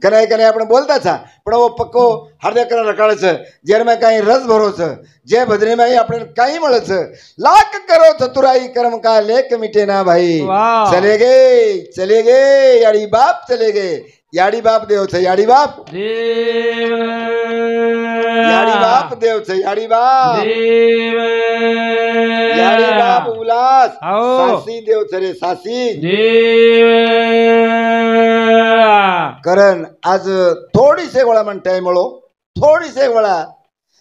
કનાય કનાય આપણે બોલતા હતા પણ ઓ પક્કો હૃદય કરે રકાળે છે જેમાં કાંઈ રસ ભરો છે જે ભજનીમાં આપણે કાંઈ મળે છે લાખ કરો ચતુરાઈ કર્મ કા લેખ મીટે ના ભાઈ ચલે ગે યાડી બાપ ચલે ગે याड़ी बाप देव छे याड़ी बाप देव छे याड़ी बाप उल्लास सासी देव छे रे सासी करण आज थोड़ी से वाला मन टाइम मळो थोड़ी से वाला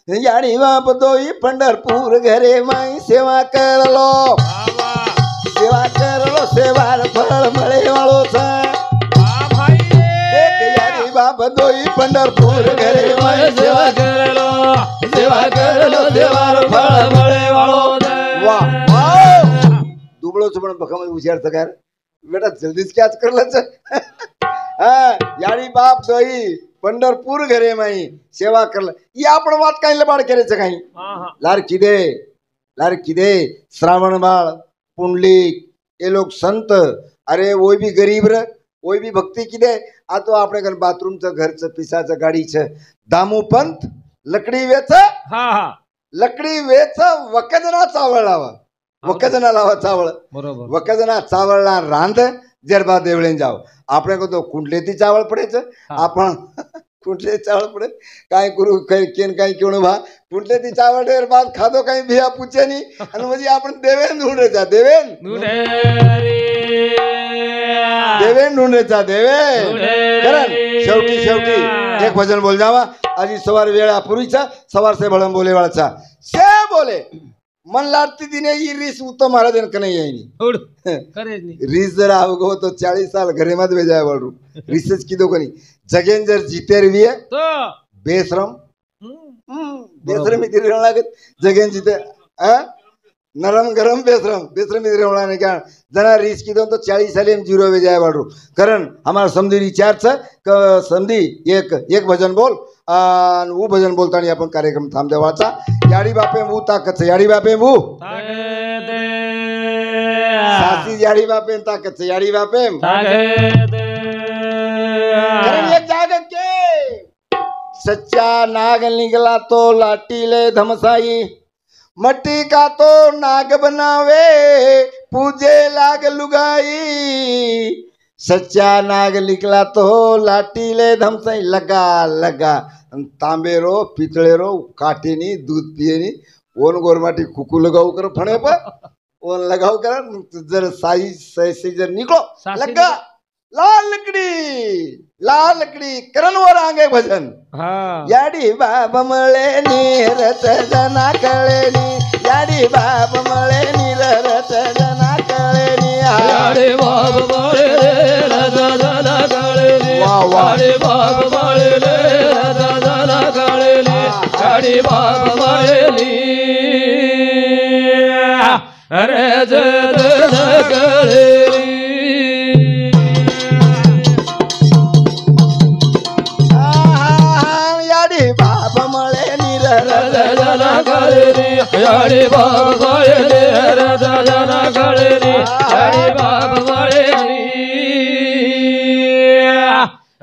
याड़ी बाप दोई पंढरपूर घरे माई सेवा करलो सेवार फळ मळे वाळो छे बाप दोई पंढरपूर घरे माई सेवा करलो देवार फळ मळे वाळो वाह वाह दुबळो छ पण बखामध्ये विचार सकार बेटा जल्दीच क्याच करला छ हां याडी बाप दोई पंढरपूर घरे माई सेवा करला ई आपण वात काई लबाड करे छ काई लार किदे श्रावण बाळ पुंडलिक ए लोग संत अरे वो भी गरीब रे वो भी भक्ति किदे आ तो आपणे घर बाथरूम च घर च पिसाचं गाडी छ दामू पंत लकडी वेच लकडी वेच वकजना चावळ लावा वकजना लावा चावळ बरोबर वकजना चावळला रांध जरबा देवळे जाव आपणे को तो कुंडलेती चावळ पडे छ आपण कुंडले चावळ पडे काय करू काय केन काय केणो भा कुंडलेती चावळ देर बाद खादो काही भिया पूछे नी आणि म्हणजे आपण देवेन ढूंढेचा देवेन ढूंढेचा देवेन करण शेवटी एक भजन बोल जावा आजी सवार वेळा पूर्वीचा सवार से भळम बोले वाळचा से बोले मन लाटती दिने ई रीस उत्तम महाराज ने कने आईनी रीस जर आवगो तो 40 साल घरे मत भेजाय वाळू रीसच किदो कोनी जगेन जर जीतेर विये तो बेशरम बेशरमी तिरे लागत जगेन जीते नरम गरम बेशरमी तिरे ने क्या जना रीस किदो तो 40 सालेम जीरो भेजाय वाळू कारण हमारा समधी विचार छ क समधी एक भजन बोल आणि वो भजन बोलतानी आपण कार्यक्रम थांब देवाचा याडी बापे वो ताकत छे याडी बापे वो सासी याडी बापे ताकत छे याडी बापे ताकत एक जागत के सच्चा नाग निकला तो लाठी ले धमसाई मट्टी का तो नाग बनावे पूजे लाग लुगाई सच्चा नाग निकला तो लाठी ले धमसाई लगा तांबेरो पितळेरो काटेनी दूध पियेनी ओन गोरमाटी कुकू लगाव कर फणे पर ओन लगाव कर जर साई सैसे जर निकलो लगा लाल लकड़ी करण वर आंगे भजन याडी बाब मळे निरत जना कळेनी याडी बाब मळे निरत जना कळेनी याडी बाब मळे निरत जना कळेनी याडी बाब मळे निरत जना कळेनी याडी बाब मळे अरे जन कळेनी याडी बाब मळे निरत जना कळेनी याडी बाब मळे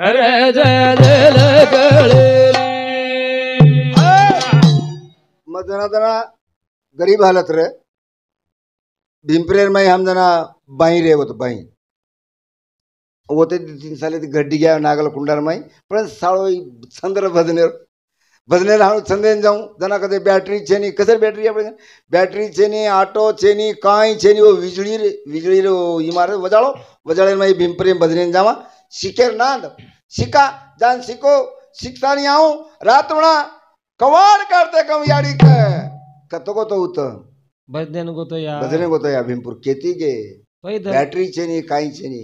अरे जन कळेनी मजना गरीब हालत रे भीमप्रेर में हम जना बाई रे वो तो बाई वो ते 3 साले गड्डी गया नागल कुंडार में पण साळो चंद्र भजने हाणु चंदेन जाऊं जना कदे बैटरी छे नी कसर बैटरी आपणे बैटरी छे नी ऑटो छे नी काई छे नी वो वीजળી रो इमारत वजाळे में भीमप्रेम भजने जावा शिकेर नांद शिका जान शिको शिकता नहीं आऊं रात बणा कवाड़ करते कम याडी कतो को तो उत भजने को तो या भीमपुर केती गे बैटरी छे नी काई छे नी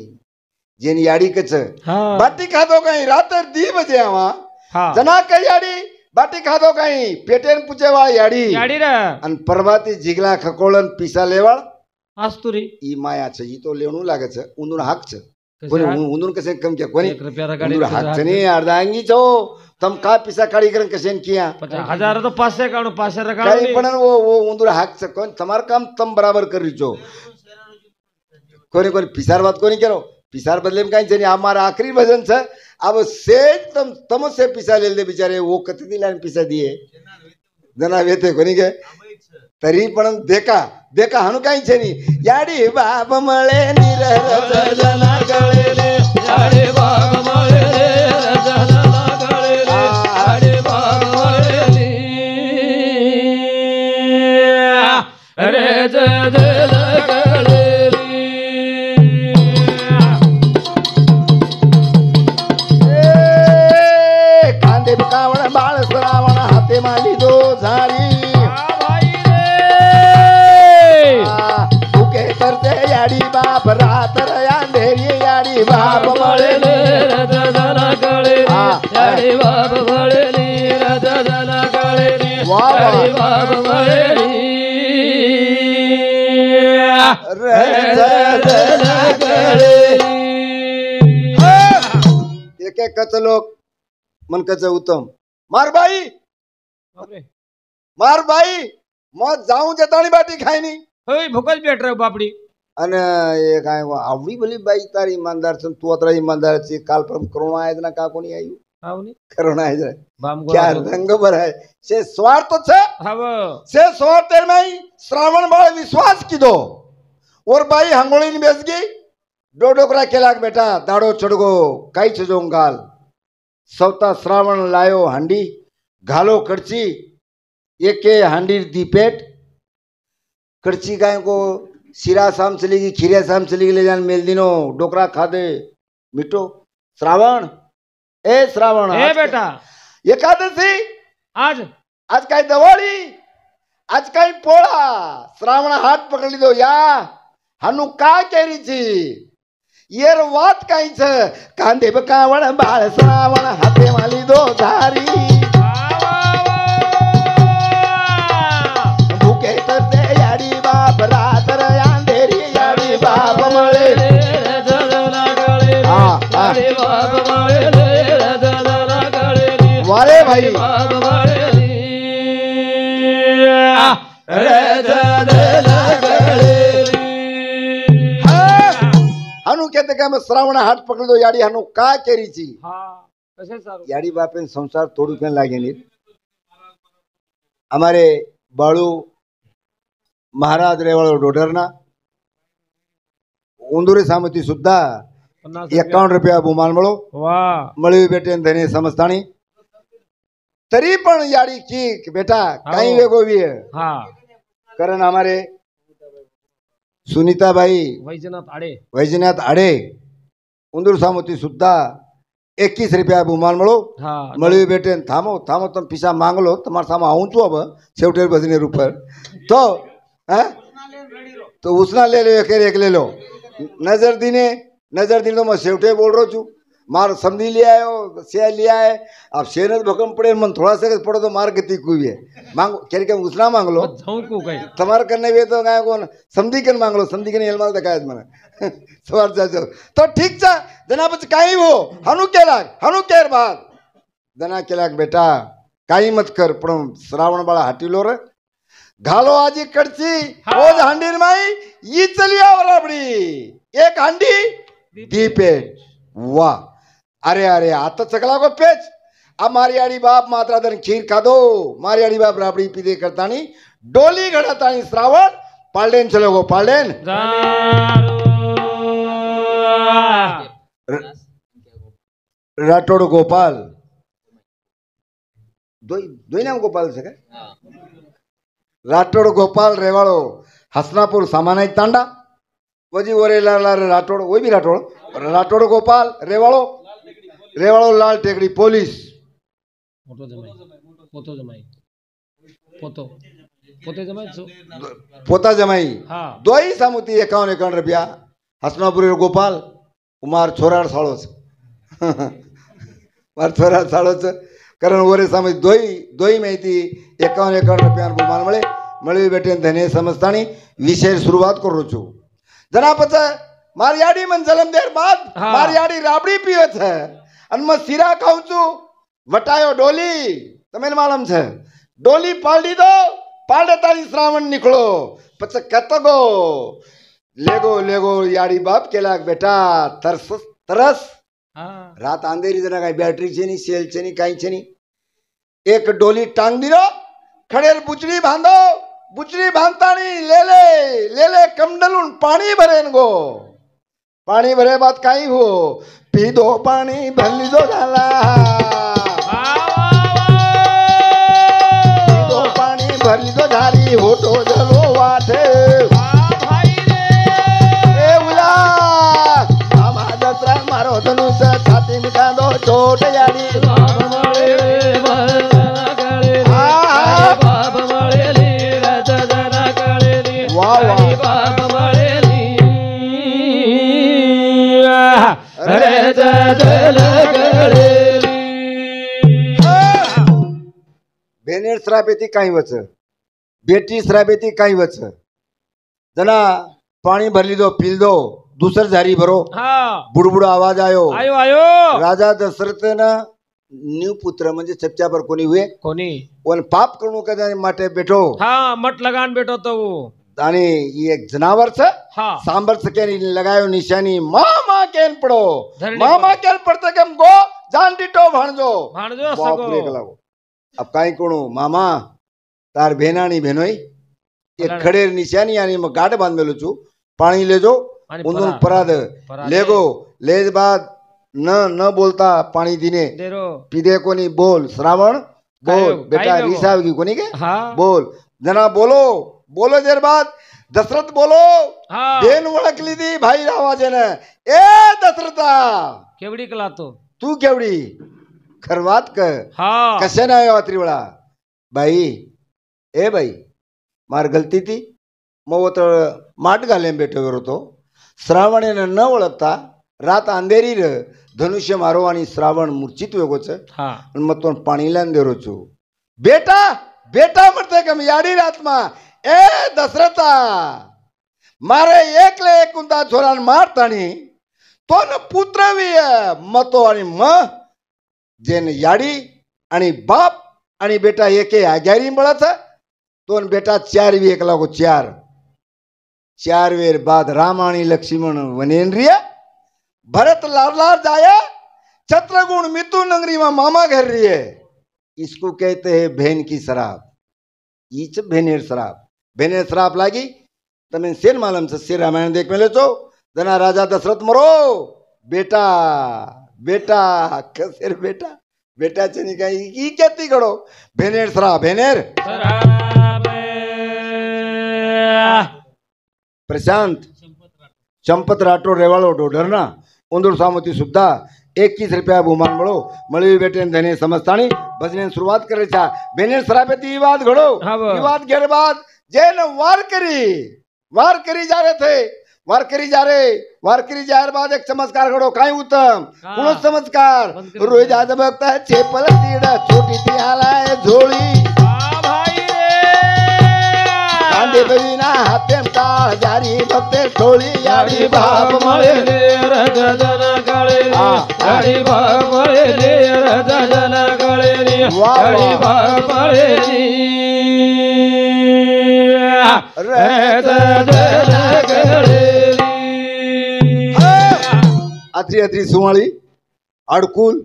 जेनी याडी कच बाटी खादो कई रात 2 बजे आवा जना कई याडी बाटी खादो कई पेटेन पूछेवा याडी रे अन परवाती जिगला खकोळन पीसा लेवाळ आस्तुरी ई माया छे ई तो लेवणू लागे छे उंदुर हाक छे कोनी उंदुर कसे कम के कोनी उंदुर हाक छे नी अर्धांगी छो तम का पीसा काढी करन कसेन किया 50,000 तो 500 काढू 500 काढू पण वो उंदुर हाक छे कोन तमार काम तम बराबर करी छो कोनी पीसार बात कोनी करो पिसार बदले में कहीं हमारा आखिरी भजन छे अब सेज तम से पिसा ले बिचारे वो कती दिला पिसा दिए जना वेते कोणी गे तरी पण देखा देखा हनु काही छे नी याडी बाप मळे निरर जना गळेले याडी बाप मळे जना गळेले याडी बाप मळे अरे जना गळेले कांदे कावण बाळ श्रावण हाते माली दो झारी याडी बाप रात अंधेरी याडी बाप मळेले रजना गळेले याडी बाप मळेले रजना गळेले याडी बाप मळेले रजना गळेले एक एक कच लोक मनकच उत्तम मार बाई मग जाऊन जेताणी बाटी खायनी होय भूकच भेट रे बापडी અને એ કાંઈ આવડી ભલી બાઈ તારી ઈમાનદાર છે તું અતરા ઈમાનદાર છે કાલ પરમ કરુણા આય ના કા કોની આયુ આવની કરુણા આય જાય બામગો क्या रंग भराय से स्वार्थ છે હવ से स्वार्थ में श्रावण बाळ विश्वास कीधो और बाई हंगोळी ની બેસ ગઈ ડોડોકરા કેલાક બેટા દાડો ચડગો કાઈ છે જોંગાલ સવતા શ્રાવણ લાયો હાંડી ઘાલો કડચી એકે हांडी दीपेट कड़ची गाय को सिरा शाम चलेगी खीरिया शाम चलेगी ले जान मेल दिनो डोकरा खा दे मिठो श्रावण ए बेटा एकादशी आज आज काय दिवाळी आज काय पोळा श्रावण हात पकडी दो या हानू का केरी छी येर वात काही छ कांदे बकावण बाळ श्रावण हाते माली दो धारी भूके तरते याडी बाप रात अंधेरी याडी बाप मळे रजना गळेले याडी बाप मळेले रजना गळेले वारे भाई बाप मळेले रजना गळेले हानू कहते का मैं श्रावण हाथ पकड़ दो याडी हानू का केरी छी हां कसे सारू याडी बापे संसार तोडू के लागे नहीं हमारे बाळू महाराज रेवाळो डोडरना उंदुरे सामती सुद्धा 51 रुपया बुमाल मळो वाह मळी बेटे धने समजतानी तरी पण याडी की बेटा काही वेगो वी हां कारण हमारे सुनीता भाई वैजनाथ आडे उंदूर सामती सुद्धा 21 रुपया बुमाल मळो मळी बेटे थामो थामो तुम पिसा मांगलो तुम्हारे सामने आऊं छू अब सेवटेर बजने ऊपर तो उसना ले लो एक ले लो नजर दीने तो मैं सेवटे बोल रहा छू मार समझी लिया है से लिया है अब शेरत भकम पड़े मन थोड़ा सा पड़ो तो मार गति कोई है मांगो क्या क्या उसना मांग लो तुम्हारे करने वे तो गाय को समझी कर मांग लो समझी कर हेलमाल दिखाया मैंने सवार जा तो ठीक सा जना बच काई वो हनु केर बात जना केलाक बेटा काई मत कर पण श्रावण बाळा हाटीलो रे घालो आजी कड़ची ओज हांडीर माई ये चली आवराबड़ी एक हांडी दीपेट वाह अरे अरे आता चकला को पेच अब मारी आड़ी बाप मात्रा दन खीर खा दो मारी आड़ी बाप राबड़ी पीदे करतानी डोली घड़ातानी श्रावण पालडेन चलो गो पालडेन राठौड़ गोपाल दो नाम गोपाल से राठौड़ गोपाल रेवाड़ो हसनापुर सामानाई तांडा वजी ओरेला राठौड़ वो भी राठौड़ गोपाल रेवाड़ो लाल टेकड़ी पुलिस पोता जमाई दो ही सामुती 51 रुपया हसनापुर गोपाल मार छोरा साड़ोच मार छोरा साड़ोच कारण ओरे सामे दो ही माहिती 51 रुपया बुमाल मळे मळी बेटे धने समजतानी विषय सुरुवात करू छू जना पचा मारियाडी मन जलम देर बाद मारियाडी राबड़ी पियो छे अन म सीरा खाऊ छू वटायो डोली तमेने मालूम छे डोली पालडी दो पालडे तारी श्रावण निकलो पछ कतगो लेगो याडी बाप केलाक बेटा तरस हाँ रात अंधेरी जना काही बॅटरी છે ની સેલ છે ની કાઈ છે ની એક ડોલી टांग दिलो खडेल बुचडी बांधो बुचडी बांधतानी ले ले कमडलून पाणी भरेन गो पाणी भरे बात काही हो पी दो पाणी भरली दो झाला पी दो पाणी भरली दो झाली होतो जलो वाटे ए उला आम्हा दसरा मारो धनुष छाती में कांदो छोट याडी बेनेर श्रापेती काही वच बेटी श्रापेती काही वच जना पाणी भरली दो पील दो दुसर झारी भरो हाँ बुडबुड आवाज आयो आयो आयो राजा दशरथ ना न्यू पुत्र म्हणजे सच्चा पर कोणी हुए कोनी पण पाप करणू कदा माटे बेठो हाँ मट लगान बैठो तो वो आणि एक जनावर छ हाँ सांबर सके लगायो निशानी मामा केन पड़ो धरणी मामा केन पड़ते कम गो जान डिटो भाणजो भाणजो बाप रे सगो कलागो अब काई कोणो मामा तार भेनानी भेनोई एक पराड. खडेर निशानी आणि मग गाठ बांधलेलो छु पाणी लेजो आणि उंदून पराड. पराद लेगो लेज बाद न बोलता पाणी दिने देरो पिदे कोणी बोल श्रावण बोल काय बेटा बेगो? रिसावगी कोणी के हाँ बोल जना बोलो बोलो देर बाद दशरथ बोलो हाँ बेन ओळखली ती भाई आवाजेने ए दशरथा केवडी कला तो तू केवढी खरवात क हाँ कशा नाही त्रिवळा बाई ए बाई मार गलती ती मग वो तर माट घाले बेटो होतो श्रावणेने न ओळखता रात अंधेरी र धनुष्य मारो आणि श्रावण मूर्छित वेगोच हाँ मग तो पाणीला देरो छु बेटा बेटा म्हणते का मी याडी रातमा ए दशरथा मारे एकले एकुंता छोरान मारतानी तो न पुत्र वी मतो आणि म जेन याडी आणि बाप आणि बेटा एके आग्यारी मिळत तो न बेटा चार वी एक लागो चार वेर बाद राम आणि लक्ष्मण वनेन्द्रिय भरत लार लार जाया छत्रगुण मितु नगरी में मामा घर रही है इसको कहते हैं बहन की शराब ईच भेनेर श्राप लागी तमें सेन मालम से रामायण देख में ले तो जना राजा दशरथ मरो बेटा बेटा कसेर बेटा बेटा चनी काही ई कहती करो भेनेर श्राप भेनेर प्रशांत चंपत राठोड रेवाळो डोडरना उंदूर सामती सुद्धा 21 रुपया बहुमान मळी बेटे धने समजतानी भजने सुरुवात करे छा भेनेर श्रापेती विवाद घडो हाँ वो। विवाद घेर बाद जैन वार करी जा रहे थे वार करी जा रहे बाद एक चमत्कार घडो काय उत्तम हाँ। कुणो चमत्कार बंद करो। रोज आज बघता है चेपल तीड़ा छोटी ती आलाय झोळी हाँ भाई कांदे बरीना हाते टाळ जारी भक्ते ठोळी याडी बाप मळे गाडी बाप मळे रजन गळे वाह, गाडी वाह। बाप मळे अत्री अत्री सुवाळी अडकुल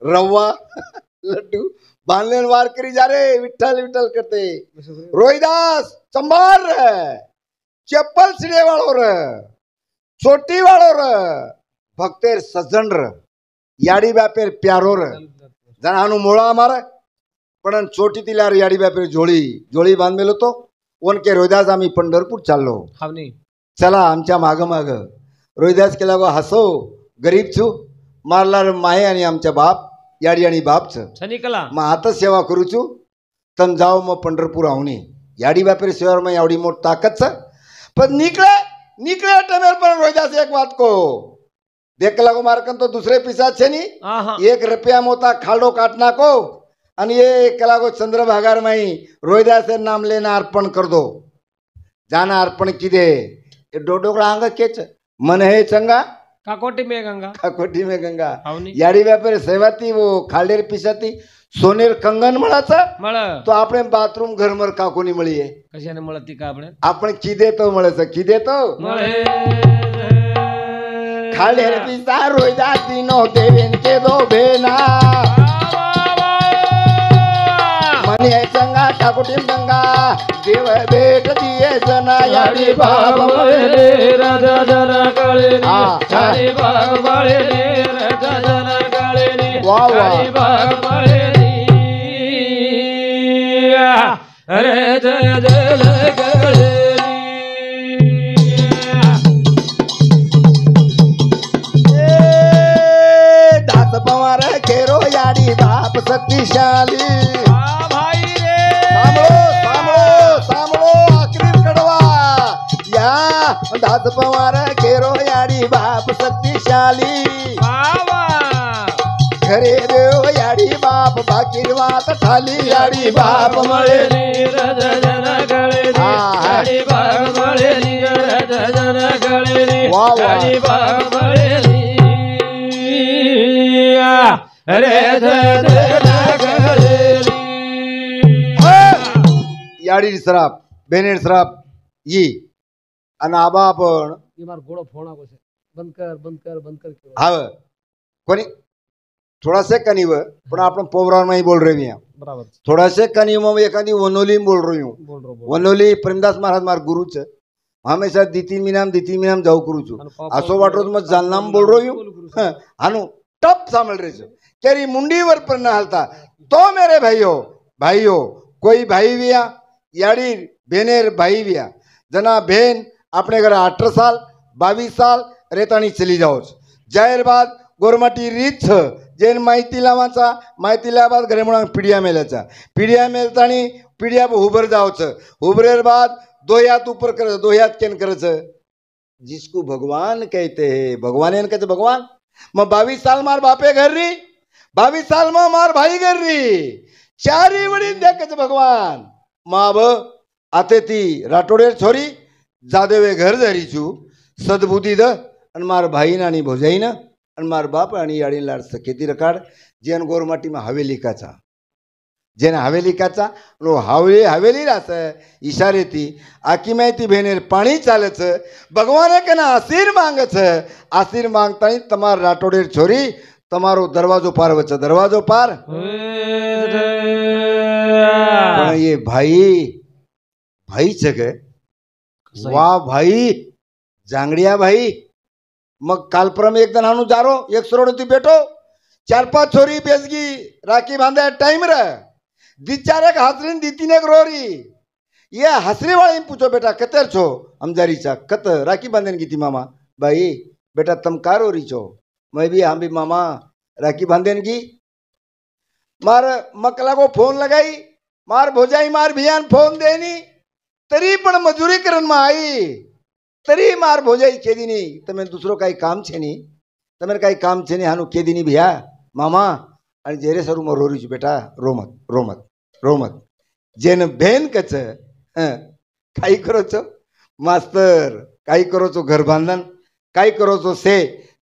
रवा लड्डू बांधलेन वार करी जा रे विठ्ठल विठ्ठल करते रोहिदास चंबार चप्पल सिडे वाळो र छोटी वाळो र भक्तेर सज्जन र याडी बापेर प्यारो र जणानु मोळा मार पण छोटी तिलार याडी बापेर जोळी बांधलेलो तो कोण के रोहिदास आम्ही पंढरपूर चाललो हावनी चला आमच्या माग रोहिदास केला गो हसो गरीब छु मारलार माहे आणि आमच्या बाप याडी आणि बाप छ सनिकला मग आता सेवा करू छु तम जाओ मग पंढरपूर आवणी याडी बापेर सेवा में आवडी मोठ ताकत छ पण निकले टमेर पर रोहिदास एक बात को देख लागो मारकन तो दूसरे पिसाच छे नी हाँ 1 रुपया मोता खाडो काटना को आणि ये कलागो चंद्रभागार माई रोहिदास नाम लेना अर्पण कर दो जाना अर्पण किदे डोडोकड़ा अंग केच मन है चंगा काकोटी में गंगा काकोटी में गंगा हावनी याडी व्यापारी सेवाती वो खालडेर पिसाती सोनेर कंगन मळाचा मळ तो આપણે બાથરૂમ ઘરમર કાકોની મળી હે कशाने મળતી का આપણે આપણે કીધે તો મળે છે કીધે તો મળે खाले रे पिसा रोई जाती नो देवेन के दो बेना मनी है संगा ठाकुटिम गंगा देव भेट दिए जना याडी बाबा रे राजा जन कळे याडी बाबा रे राजा जन कळे वाह वाह याडी बाबा रे अरे जय जय कळे पवार खेरो याडी बाप शक्तिशाली भाई रे सांभळो सांभळो आखरी कडवा या दात पवार खेरो याडी बाप शक्तिशाली बाबा घरे देव याडी बाप बाकीर वात ठाली याडी बाप मळे रज जन गळे याडी बाप मळे रज जन गळे वाह वाह याडी बाप मळे अरे याडी सराप बेनेड सराप ये आणि आबा आपण मार घोडो फोना को बंद कर हाव कोणी थोड़ा से कनीव पण आपण पोवरावर नहीं बोल रहे हैं बराबर थोड़ा से कनीव में एखादी वनोली में बोल रही हूँ वनोली प्रेमदास महाराज मार गुरु छ हमेशा दिती मीनाम जाऊ करू छु असो वाटो मत जालना में बोल रही हूँ हानु टप सामल रहे छो केरी मुंडी वर पर न हलता तो मेरे भाइयों कोई भाई विया याडी बेनेर भाई विया जना बहन अपने घर 18 साल 22 साल रेतानी चली जाओ जाहिर बात गोरमाटी रीत छ जेन माहिती लावाचा माहिती लावात घरे म्हणून पीडिया मेलतानी पीडिया उबर जाओ उबरेर बाद दो हाथ ऊपर कर दो हाथ केन करच जिसको भगवान कहते हैं भगवान कहते भगवान मैं 22 साल मार बापे घर रही 22 साल में मार भाई घर रही चारी वडी देख भगवान माब आते ती राठोडेर छोरी जादेवे घर जरी छू सदबुद्धी द अन मार भाई नानी भोजाई न अन मार बाप आणि याडी लाड सकेती रकाड जेन गोरमाटी में हवेली काचा जेन हवेली काचा नो हवेली रास इशारे थी आकी माहिती भेनेर पाणी चालच भगवान के ना आशीर मांगच आशीर मांगता तमार राठोडेर छोरी तमारो दरवाजो पार वच दरवाजो पार पण ये भाई जग वाह भाई जांगड़िया भाई मग कालप्रम एक दिन हानु जारो एक सरोड़ थी बेटो 4-5 छोरी बेसगी राखी बांधे टाइम रे दिचारे हासरीन दीती ने रोरी ये हसरी वाली पूछो बेटा कतर छो हमजारीचा कत राखी बांधन की थी मामा भाई बेटा तम का रोरी छो मैं भी हम भी मामा राखी बांधन की मार मकला को फोन लगाई मार भोजाई मार भियान फोन देनी तरी पण मजुरी करन में आई तरी मार भोजाई केदी नहीं तमें दूसरो काई काम छे नहीं तमें काई काम छे नहीं हानु केदी नहीं भैया मामा आणि जेरे सरू मो रोरी बेटा रोमत जेन बहन कच काई करो छो मास्तर काई करो छो घर बांधन काई करो छो से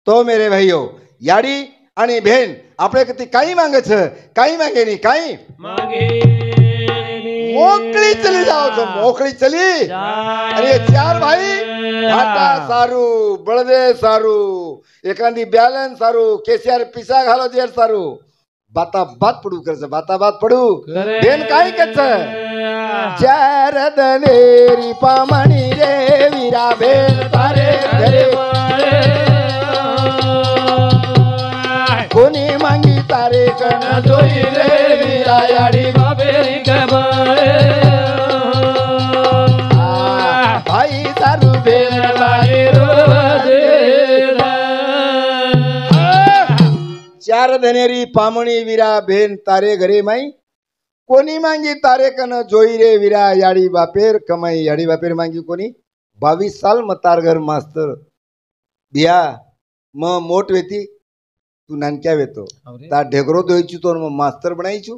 तो मेरे भाइयों याडी आणि बहन आपले कती काई मांगे छ काई मांगे नहीं काई मांगे मोकली चली जाओ तो मोकली चली अरे 4 भाई घाटा सारू बळदे सारू एखादी बैलेंस सारू केसीआर पिसा घालो देर सारू बाता बात पडू करच बाता बात पडू बेन काय कच 4 दनेरी पामणी रे वीरा बेन तारे घरे कोणी मांगी तारे कन जोई रे वीरा याडी बाबेरी कबाळे भाई सारू बेन बाई रोजे 4 धनेरी पामणी वीरा बेन तारे घरे माई कोणी मांगी तारे कन जोई रे वीरा याडी बापेर कमाई याडी बापेर मांगी कोणी 22 साल मतार घर मास्तर बिया म मोट वेती तू नानक्या वेतो ता ढेगरो दोयची तो म मास्तर बनाईचू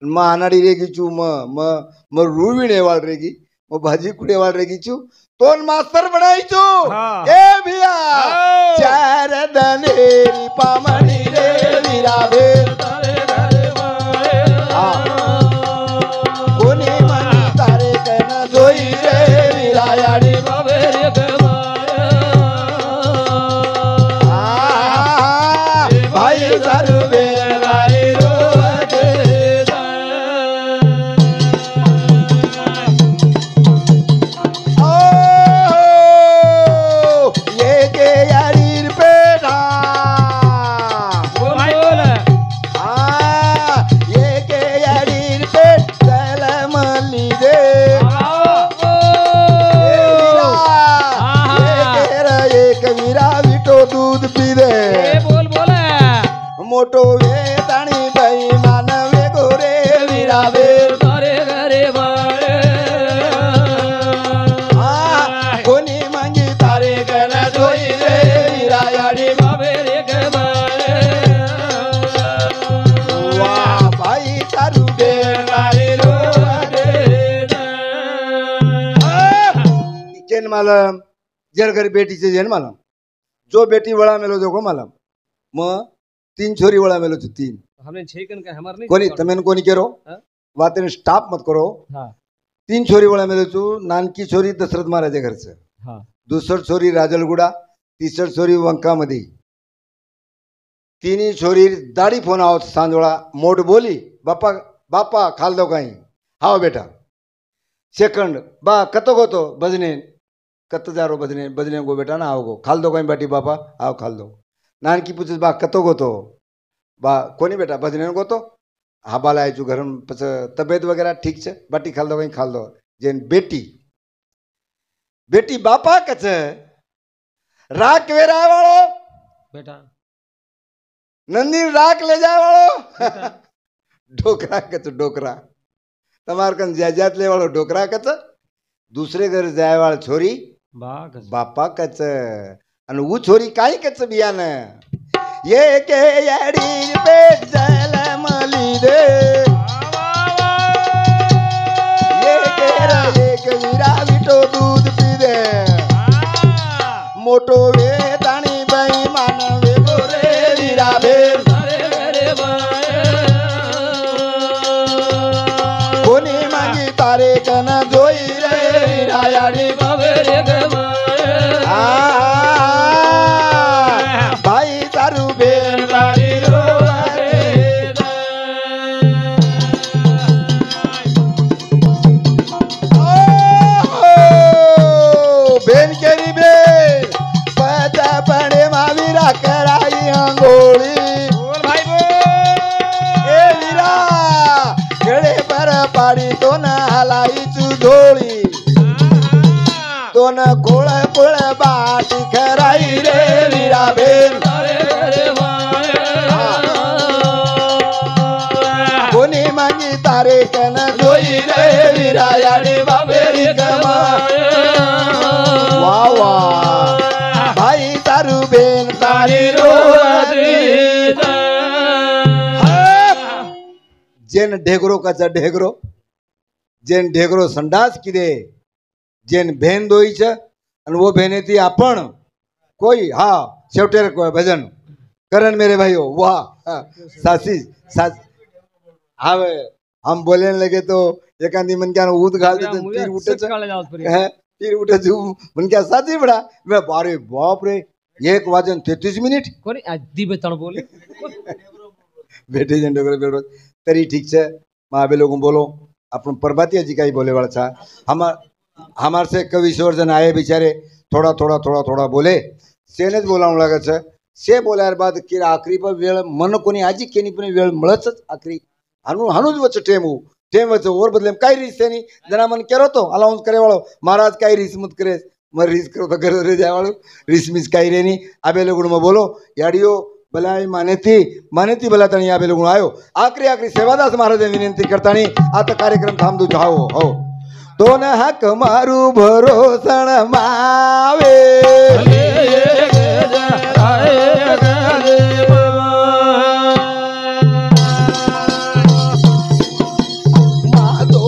म आनाडी रेगी चू म रूविणे वाल रेगी म भाजी कुडे वाल रेगी चू तोन मास्तर बनाईचू ए भिया 4 दनेरी पामणी रे वीरा बेन तारे घरे कोणी मांगी तारे कन जोई रे वीरा याडी बाबेरी कबाळे ताणी बाई मानवे गोरे विरावे तारे घरे बाळे कोणी मागी तारे गण जोई रे विरायाडी बाबे रे ग बाळे वा बाई तारू बेलारी जैन मालम जर घर बेटीचे जैन मालम जो बेटी वड़ा मेलो देखो मालम म 3 छोरी वड़ा मेलो छो 3 हमने 6 कन का हमार नहीं कोनी तमेन कोनी करो हाँ? वातेन स्टॉप मत करो हाँ 3 छोरी वड़ा मेलो छो नानकी छोरी दशरथ महाराज घर से हाँ दुसरी छोरी राजलगुडा तिसरी छोरी वंका मध्ये तिन्ही छोरी दाढी फोन आवत सांजोळा मोठ बोली बापा बापा खाल दो काही हाव बेटा सेकंड बा कतो गोतो बजने कत जारो बजने बजने गो बेटा ना आओ गो खाल दो काही बाटी बापा आओ खाल दो नानकी पूछे बा कतो गोतो बा कोनी बेटा बजने गोतो हा बाला आयचू घर पछ तबियत वगैरह ठीक छे बाटी खाल दो काही खाल दो जेन बेटी बेटी बापा कच राख वेरा वाळो बेटा नंदी राख ले जाए वाळो डोकरा कच डोकरा तमार कन जाजात ले वाळो डोकरा कच दूसरे घर जाए वाळ छोरी बाग बापा कच अन वो छोरी काई कच बियान ये के याडी पेट जल मली दे ये के रा एक वीरा बिटो दूध पी दे मोटो वे ताणी बाई मानवे गोरे वीरा भेर तारे घरे बाळे कोणी मागी तारे कन जोई रे विरायाडी बाबे रे ग बाळे भाई तारू बेन तारी रोवारे बेन केरी बेन पता पड़े मावीरा कराई अंगोली बोल भाई बोल ए वीरा गड़े पर पाड़ी तो न हलाई चुधोली तो न कोळ कोळ बाटी खराई रे वीरा बेन तारे घरे बाळे कोणी मागी तारे कन जोई रे वीरा याडी बाबेरी कमा वा वा भाई तारू बेन तारी रोवारी जेन ढेगरो कचा ढेगरो जेन ढेगरो संडास किदे जेन भेन दोई छ आणि वो भेने थी आपण कोई हा शेवटेर को भजन करण मेरे भाइयों वाह सासी सास हावे हम बोलने लगे तो एकांदी मन क्या ऊद घाल देते तीर उठे है तीर उठे जो मन क्या साची बड़ा मैं बारे बाप रे 1 वाजन 33 मिनिट कोणी आधी बेतण बोले बेटे जन ढेगरो बेरो तरी ठीक छे माबे लोगों बोलो अपन प्रभाती जी का ही बोले वाला था हमार से कवि जन आए बेचारे थोड़ा थोड़ा थोड़ा थोड़ा बोले सेने ज बोलावं लागे छे से बोल्यार बाद की आखरी पर वेळ मन कोणी आजी केनी पण वेळ મળच आखरी हानूज वच टेम वच और बदले काई रीस सेनी जना मन केरो तो अलाउंस करे वाळो महाराज काई रीस मत करे मर रीस करो तो घर रे जाय वाळो रीस मिस काई रेनी आबे लोगुण में बोलो याडियो भलाई मानेती भला तणी आबे लोगुण आयो आखरी सेवादास महाराज विनंती करतानी आता कार्यक्रम थांबदू जाओ हो तो न हक मारू भरोसण मावे माधो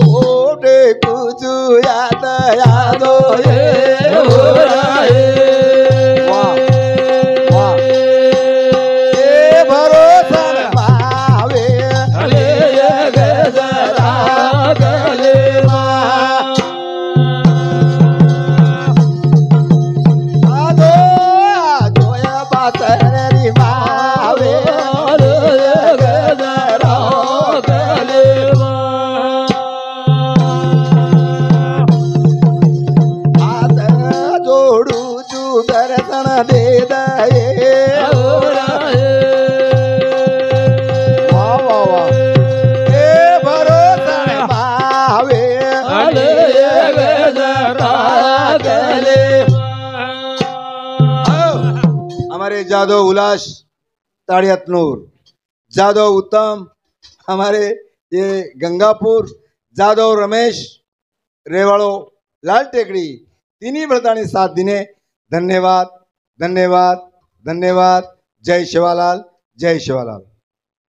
टेकुचू यादो भरोसण मावे हमारे जादव उल्लास ताड़ियातनूर जादव उत्तम, हमारे ये गंगापुर जादव रमेश, रेवाड़ो लाल टेकड़ी, तिन्ही बड़तानी साथ दिने। धन्यवाद धन्यवाद धन्यवाद। जय शिवालाल, जय शिवालाल।